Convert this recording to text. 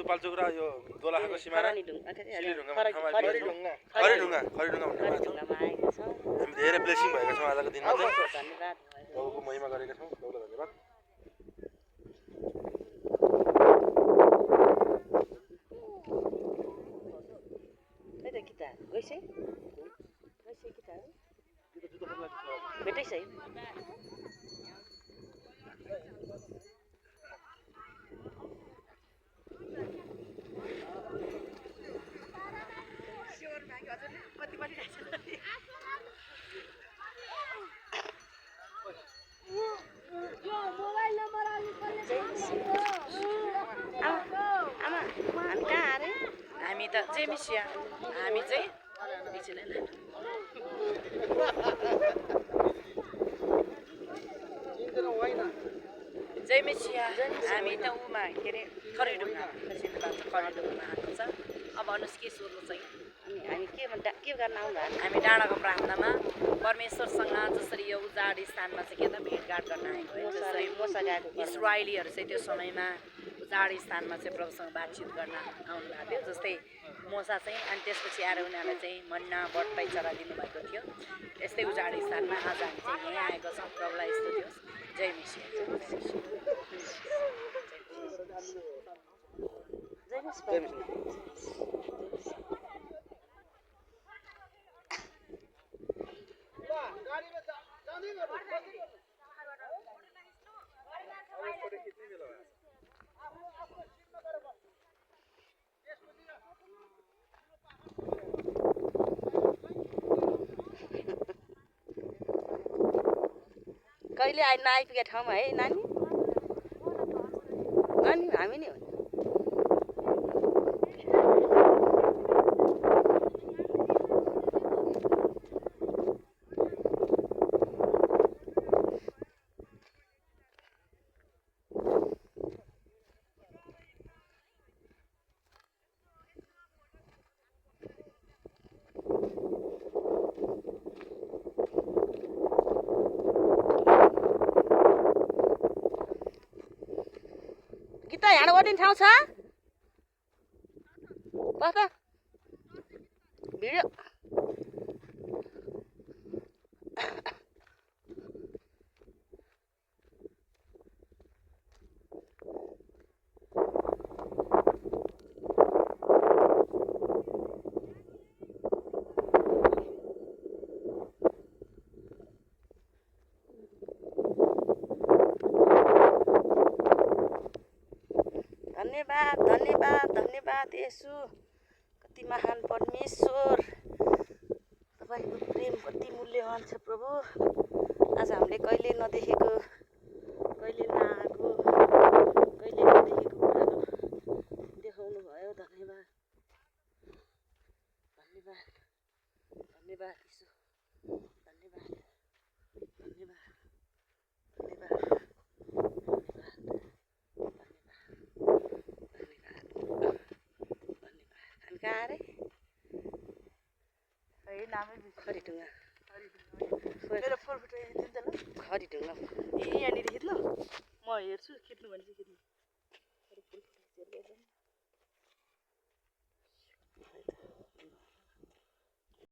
सिन्धुपाल्चोक र यो दोलखाको सिमाना खरिढुङ्गा आएका छौँ। हामी धेरै ब्लेसिङ भएका छौँ आजको दिनमा चाहिँ धन्यवाद प्रभुको महिमा गरेका छौँ प्रभुलाई धन्यवाद भेटैछ है आमा हामी कहाँ अरे हामी त जेमिसिया हामी चाहिँ जेमिसिया हामी त उमा के अरे खरिढुङ्गा खरिढुङ्गामा आएको छ अब भन्नुहोस् के सोध्नु चाहिँ हामी के गर्न आउनु हामी डाँडाको प्रार्थनामा परमेश्वरसँग जसरी यो उजाड स्थानमा चाहिँ के त भेटघाट गर्न आएको है जसरी इस्राएलीहरू चाहिँ त्यो समयमा उजाड स्थानमा चाहिँ प्रभुसँग बातचित गर्न आउनु भएको थियो जस्तै मोसा चाहिँ अनि त्यसपछि आएर उनीहरूलाई चाहिँ मन्ना बट्टै चरा दिनुभएको थियो यस्तै उजाड स्थानमा आज हामी चाहिँ यहीँ आएको छौँ प्रभुलाई यस्तो थियो जय मिसिया कहिले नआइपुगेको ठाउँमा है नानी नानी हामी नि गीता यहाँ ओर्ने ठाउँ छ बस भिडियो धन्यवाद धन्यवाद धन्यवाद येशू कति महान परमेश्वर तपाईँको प्रेम कति मूल्यवान छ प्रभु आज हामीले कहिले नदेखेको कहिले नआएको कहिले नदेखेको कुराहरू देखाउनु भयो धन्यवाद धन्यवाद धन्यवाद येशू धन्यवाद धन्यवाद धन्यवाद कहाँ अरे खरिढुङ्गा खरिढुङ्गा ए यहाँनिर खिच्नु म हेर्छु खिच्नु भने चाहिँ खिच्नु